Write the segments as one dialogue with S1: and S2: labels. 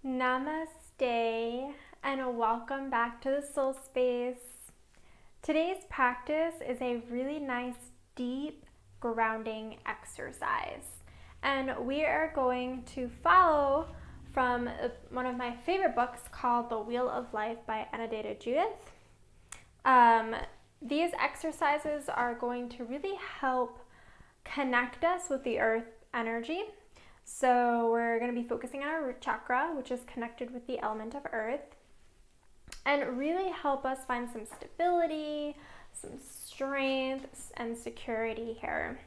S1: Namaste and welcome back to the Soul Space. Today's practice is a really nice deep grounding exercise, and we are going to follow from one of my favorite books called The Wheel of Life by Anodea Judith. These exercises are going to really help connect us with the earth energy. So we're going to be focusing on our root chakra, which is connected with the element of earth, and really help us find some stability, some strength, and security here.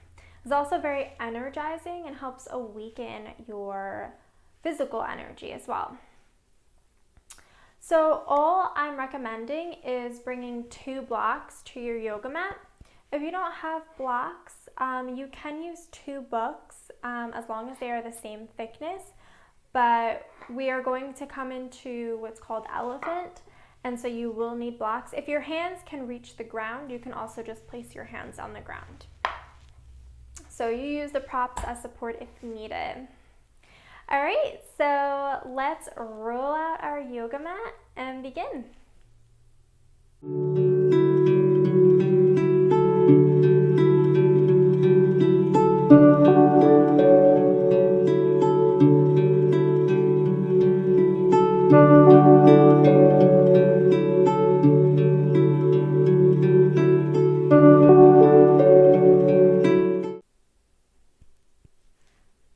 S1: It's also very energizing and helps awaken your physical energy as well. So all I'm recommending is bringing 2 blocks to your yoga mat. If you don't have blocks, you can use 2 books as long as they are the same thickness, but we are going to come into what's called elephant, and so you will need blocks. If your hands can reach the ground, you can also just place your hands on the ground. So you use the props as support if needed. All right, so let's roll out our yoga mat and begin.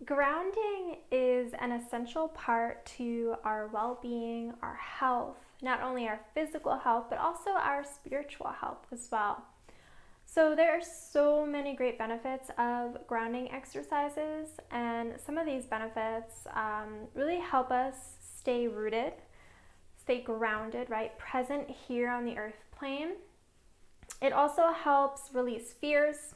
S1: Grounding is an essential part to our well-being, our health, not only our physical health, but also our spiritual health as well. So there are so many great benefits of grounding exercises, and some of these benefits really help us stay rooted, stay grounded, right? Present here on the earth plane. It also helps release fears,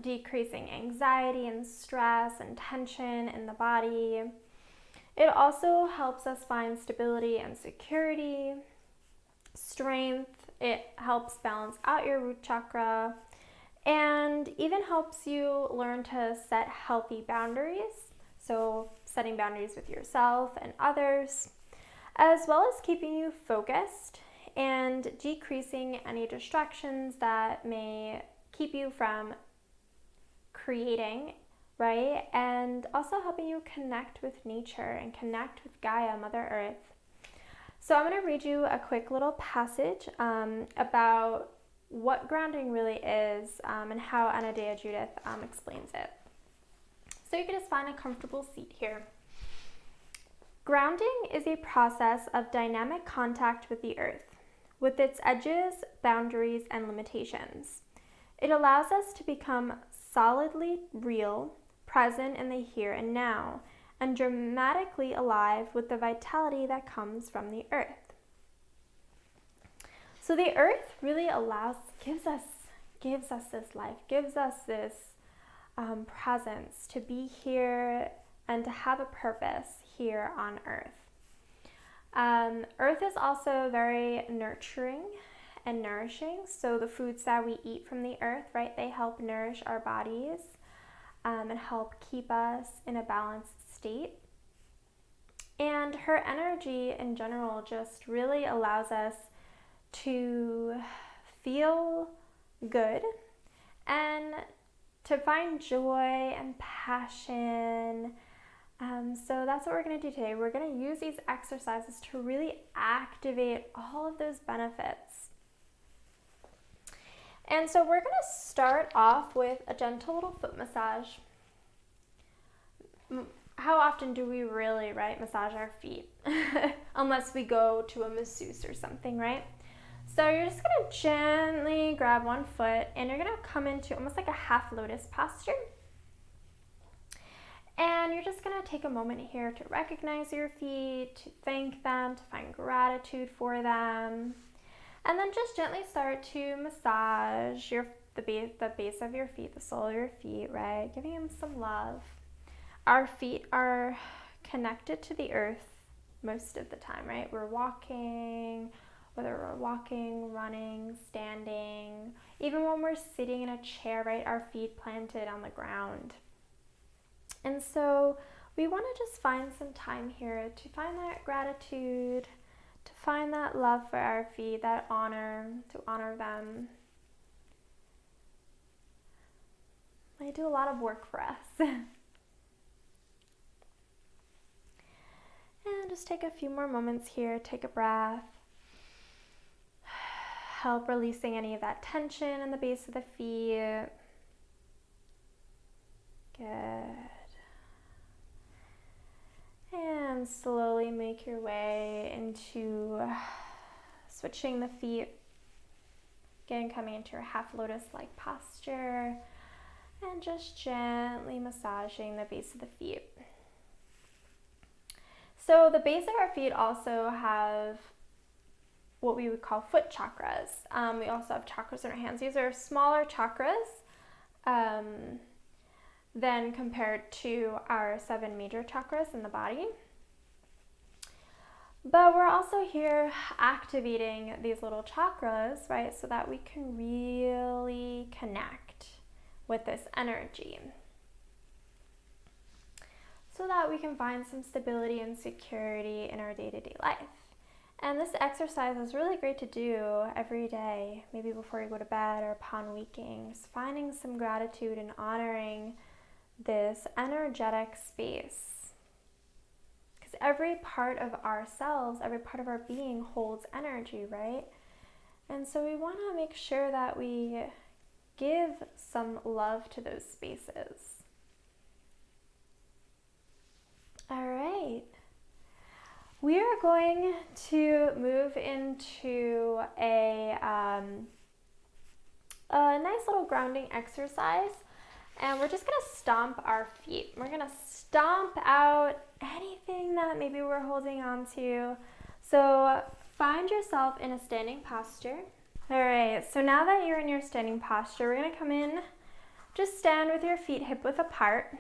S1: decreasing anxiety and stress and tension in the body. It also helps us find stability and security, strength. It helps balance out your root chakra, and even helps you learn to set healthy boundaries. So setting boundaries with yourself and others, as well as keeping you focused and decreasing any distractions that may keep you from creating, right? And also helping you connect with nature and connect with Gaia, Mother Earth. So I'm going to read you a quick little passage about what grounding really is and how Anodea Judith explains it. So you can just find a comfortable seat here. Grounding is a process of dynamic contact with the earth, with its edges, boundaries, and limitations. It allows us to become solidly real, present in the here and now, and dramatically alive with the vitality that comes from the earth. So the earth really gives us this life, gives us this presence to be here and to have a purpose here on earth. Earth is also very nurturing and nourishing. So the foods that we eat from the earth, right, they help nourish our bodies and help keep us in a balanced state. And her energy in general just really allows us to feel good and to find joy and passion. So that's what we're going to do today. We're going to use these exercises to really activate all of those benefits. And so we're going to start off with a gentle little foot massage. How often do we really, right, massage our feet? Unless we go to a masseuse or something, right? So you're just going to gently grab one foot and you're going to come into almost like a half lotus posture. And you're just going to take a moment here to recognize your feet, to thank them, to find gratitude for them. And then just gently start to massage the base of your feet, the sole of your feet, right? Giving them some love. Our feet are connected to the earth most of the time, right? We're walking, whether we're walking, running, standing, even when we're sitting in a chair, right? Our feet planted on the ground. And so we want to just find some time here to find that gratitude, to find that love for our feet, that honor, to honor them. They do a lot of work for us. And just take a few more moments here, take a breath. Help releasing any of that tension in the base of the feet. Good. And slowly make your way into switching the feet. Again, coming into your half lotus-like posture. And just gently massaging the base of the feet. So the base of our feet also have what we would call foot chakras. We also have chakras in our hands. These are smaller chakras than compared to our 7 major chakras in the body. But we're also here activating these little chakras, right, so that we can really connect with this energy, so that we can find some stability and security in our day-to-day life. And this exercise is really great to do every day, maybe before you go to bed or upon waking, just finding some gratitude and honoring this energetic space. Because every part of ourselves, every part of our being holds energy, right? And so we want to make sure that we give some love to those spaces. All right. We are going to move into a nice little grounding exercise, and we're just going to stomp our feet. We're going to stomp out anything that maybe we're holding on to. So find yourself in a standing posture. All right, so now that you're in your standing posture, we're going to come in, just stand with your feet hip width apart.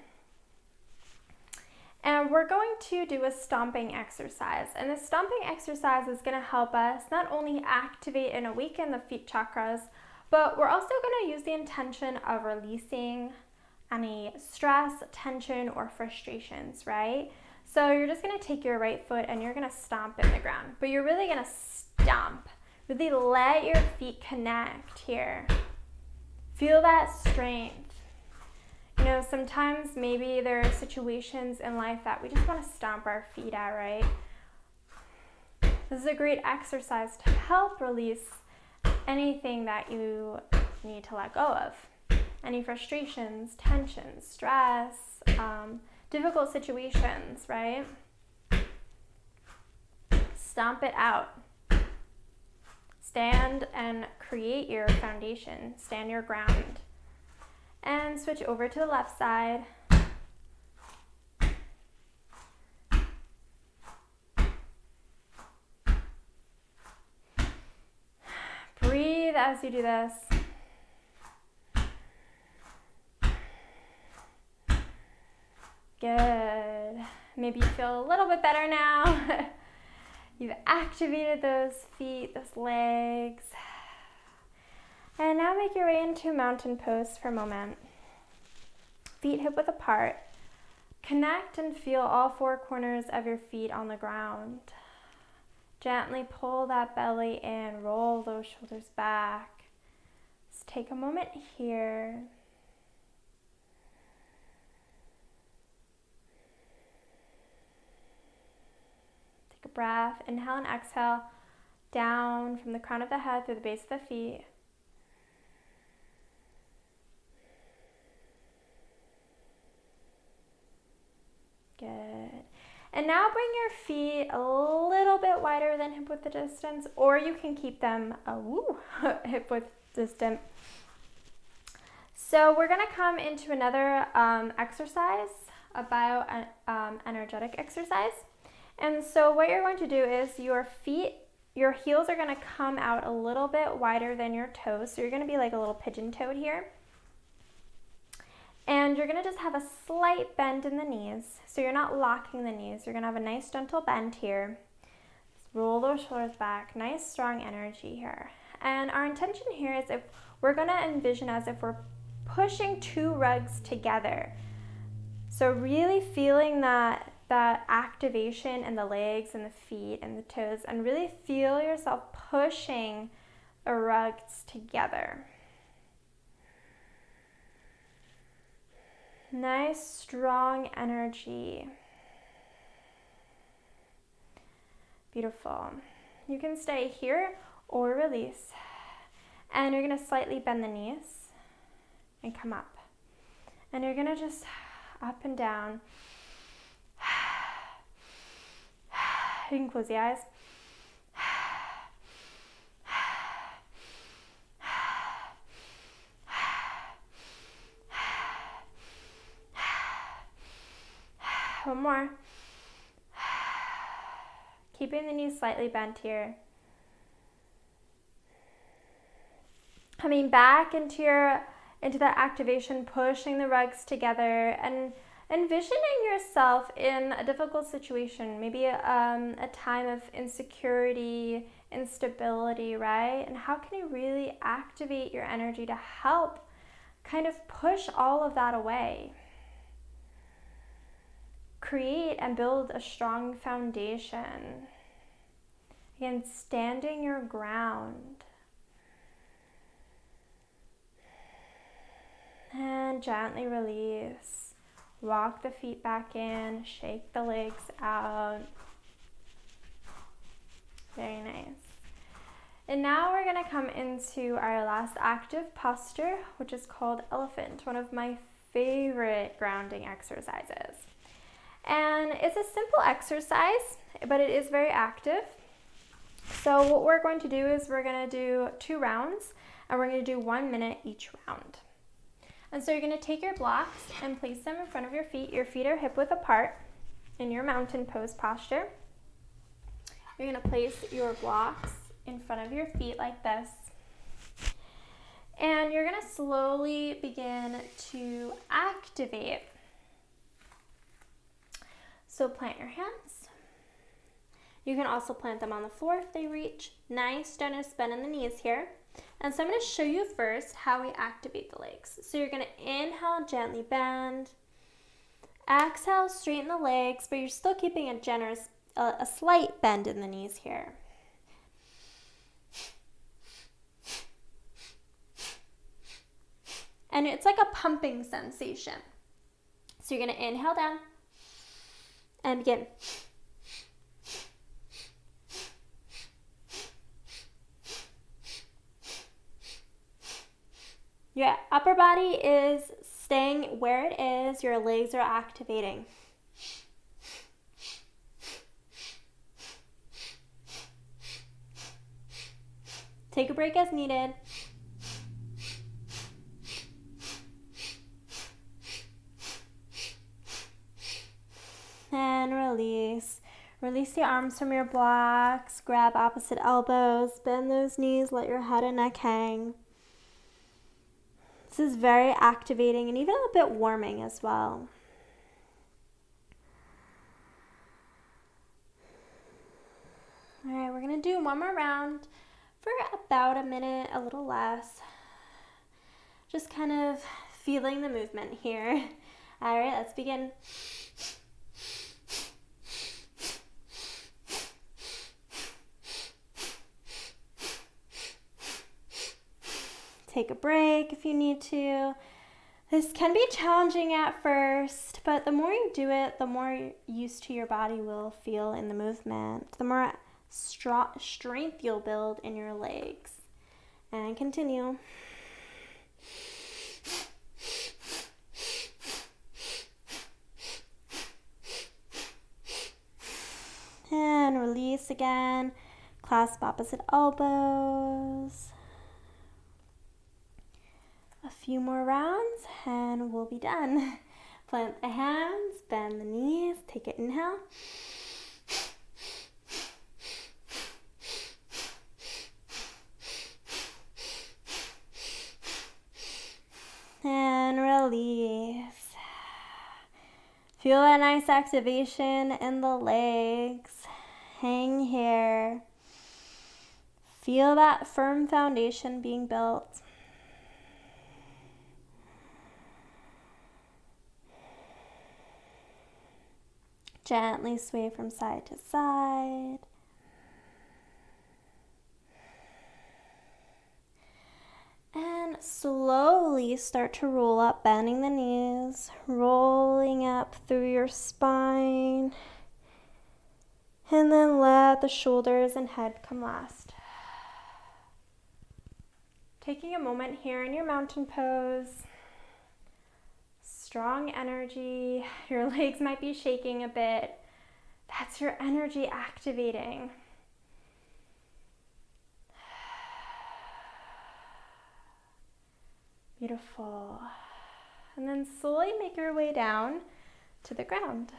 S1: And we're going to do a stomping exercise. And the stomping exercise is going to help us not only activate and awaken the feet chakras, but we're also going to use the intention of releasing any stress, tension, or frustrations, right? So you're just going to take your right foot and you're going to stomp in the ground. But you're really going to stomp. Really let your feet connect here. Feel that strength. You know, sometimes maybe there are situations in life that we just want to stomp our feet at, right? This is a great exercise to help release anything that you need to let go of. Any frustrations, tensions, stress, difficult situations, right? Stomp it out. Stand and create your foundation. Stand your ground. And switch over to the left side. Breathe as you do this. Good. Maybe you feel a little bit better now. You've activated those feet, those legs. And now make your way into mountain pose for a moment. Feet hip width apart. Connect and feel all 4 corners of your feet on the ground. Gently pull that belly in, roll those shoulders back. Just take a moment here. Take a breath, inhale and exhale, down from the crown of the head through the base of the feet. Good. And now bring your feet a little bit wider than hip width distance, or you can keep them hip width distant. So we're going to come into another exercise, a bio-energetic exercise. And so what you're going to do is your heels are going to come out a little bit wider than your toes. So you're going to be like a little pigeon-toed here. And you're going to just have a slight bend in the knees. So you're not locking the knees. You're going to have a nice gentle bend here. Just roll those shoulders back. Nice strong energy here. And our intention here is if we're going to envision as if we're pushing 2 rugs together. So really feeling that activation in the legs and the feet and the toes, and really feel yourself pushing the rugs together. Nice, strong energy. Beautiful. You can stay here or release. And you're going to slightly bend the knees and come up. And you're going to just up and down. You can close the eyes. One more. Keeping the knees slightly bent here. Coming back into that activation, pushing the rugs together and envisioning yourself in a difficult situation, maybe a time of insecurity, instability, right? And how can you really activate your energy to help kind of push all of that away? Create and build a strong foundation. Again, standing your ground. And gently release. Walk the feet back in, shake the legs out. Very nice. And now we're going to come into our last active posture, which is called elephant, one of my favorite grounding exercises. And it's a simple exercise, but it is very active. So what we're going to do is we're going to do 2 rounds, and we're going to do 1 minute each round. And so you're going to take your blocks and place them in front of your feet. Your feet are hip width apart in your mountain pose posture. You're going to place your blocks in front of your feet like this. And you're going to slowly begin to activate. So plant your hands. You can also plant them on the floor if they reach. Nice, generous bend in the knees here. And so I'm going to show you first how we activate the legs. So you're going to inhale, gently bend. Exhale, straighten the legs, but you're still keeping a slight bend in the knees here. And it's like a pumping sensation. So you're going to inhale down and begin. Your upper body is staying where it is. Your legs are activating. Take a break as needed. And release. Release the arms from your blocks. Grab opposite elbows. Bend those knees. Let your head and neck hang. This is very activating and even a bit warming as well. All right, we're going to do one more round for about a minute, a little less. Just kind of feeling the movement here. All right, let's begin. Take a break if you need to. This can be challenging at first, but the more you do it, the more used to your body will feel in the movement. The more strength you'll build in your legs. And continue. And release again. Clasp opposite elbows. A few more rounds and we'll be done. Plant the hands, bend the knees, take an inhale. And release. Feel that nice activation in the legs. Hang here. Feel that firm foundation being built. Gently sway from side to side. And slowly start to roll up, bending the knees, rolling up through your spine. And then let the shoulders and head come last. Taking a moment here in your mountain pose. Strong energy. Your legs might be shaking a bit. That's your energy activating. Beautiful. And then slowly make your way down to the ground.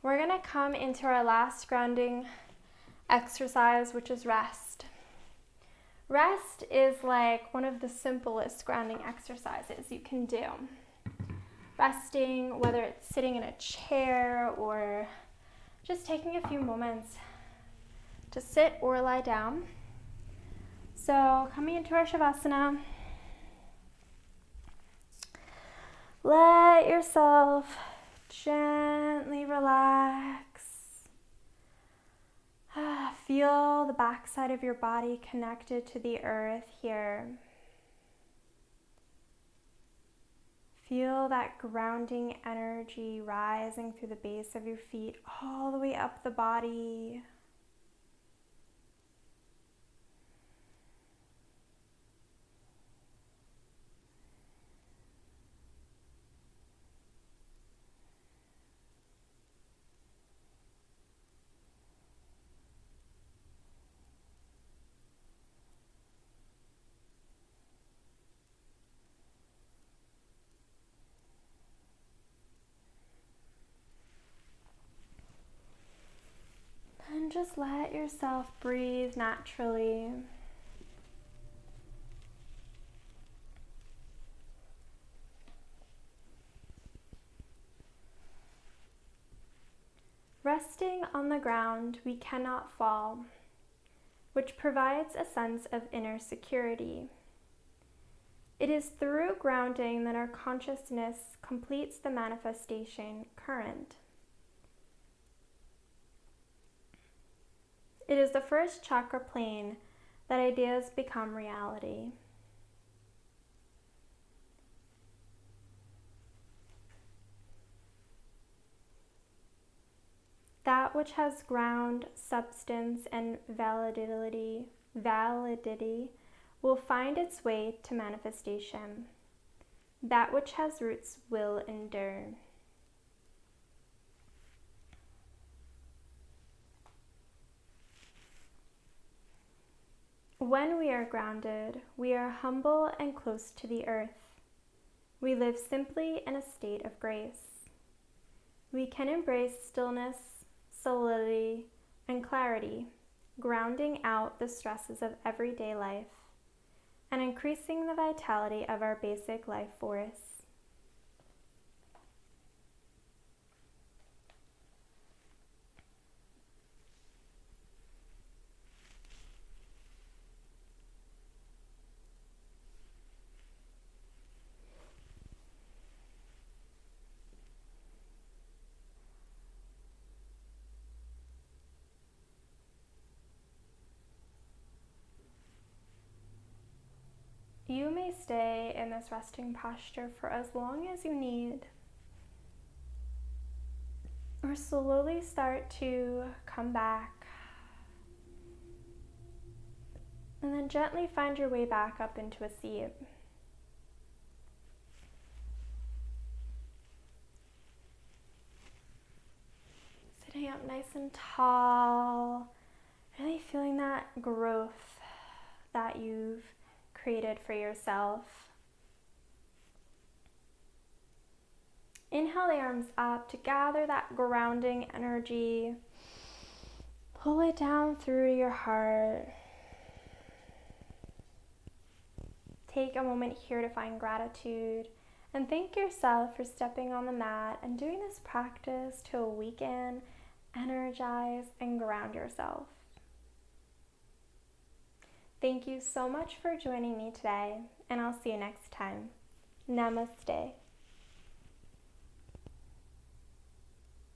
S1: We're going to come into our last grounding exercise, which is rest. Rest is like one of the simplest grounding exercises you can do. Resting, whether it's sitting in a chair or just taking a few moments to sit or lie down. So coming into our Shavasana, let yourself gently relax. Feel the backside of your body connected to the earth here. Feel that grounding energy rising through the base of your feet all the way up the body. And just let yourself breathe naturally. Resting on the ground, we cannot fall, which provides a sense of inner security. It is through grounding that our consciousness completes the manifestation current. It is the first chakra plane that ideas become reality. That which has ground, substance, and validity will find its way to manifestation. That which has roots will endure. When we are grounded, we are humble and close to the earth. We live simply in a state of grace. We can embrace stillness, solidity, and clarity, grounding out the stresses of everyday life and increasing the vitality of our basic life force. You may stay in this resting posture for as long as you need, or slowly start to come back, and then gently find your way back up into a seat. Sitting up nice and tall, really feeling that growth that you've created for yourself. Inhale the arms up to gather that grounding energy. Pull it down through your heart. Take a moment here to find gratitude and thank yourself for stepping on the mat and doing this practice to awaken, energize, and ground yourself. Thank you so much for joining me today, and I'll see you next time. Namaste.